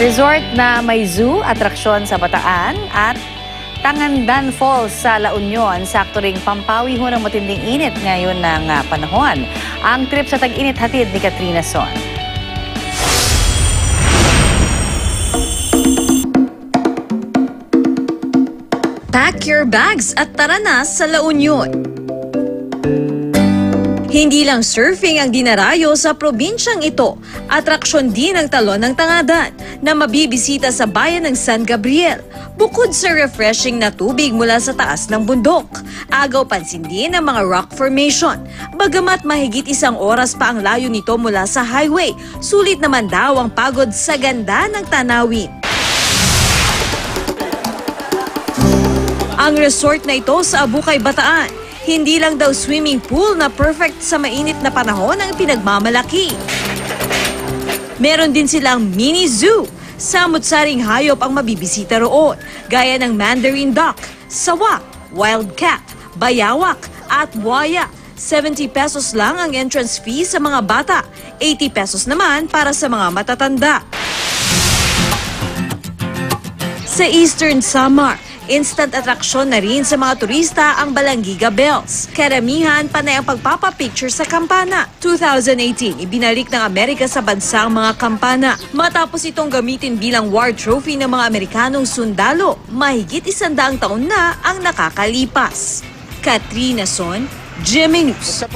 Resort na may zoo, atraksyon sa Bataan at Tangandan Falls sa La Union. Sakto ring pampawi ho ng matinding init ngayon ng panahon. Ang trip sa tag-init hatid ni Katrina Son. Pack your bags at tara na sa La Union. Hindi lang surfing ang dinarayo sa probinsyang ito, atraksyon din ang Talon ng Tangadan na mabibisita sa bayan ng San Gabriel. Bukod sa refreshing na tubig mula sa taas ng bundok, agaw pansin din ang mga rock formation. Bagamat mahigit 1 oras pa ang layo nito mula sa highway, sulit naman daw ang pagod sa ganda ng tanawin. Ang resort na ito sa Abukay, Bataan, hindi lang daw swimming pool na perfect sa mainit na panahon ang pinagmamalaki. Meron din silang mini zoo. Samut-saring hayop ang mabibisita roon, gaya ng mandarin duck, sawa, wildcat, bayawak at buhaya. 70 pesos lang ang entrance fee sa mga bata, 80 pesos naman para sa mga matatanda. Sa Eastern Samar, instant attraction na rin sa mga turista ang Balangiga Bells. Karamihan panay ang pagpapapicture sa kampana. 2018, ibinalik ng Amerika sa bansa ang mga kampana. Matapos itong gamitin bilang war trophy ng mga Amerikanong sundalo, mahigit 100 taon na ang nakakalipas. Katrina Son, GMA News.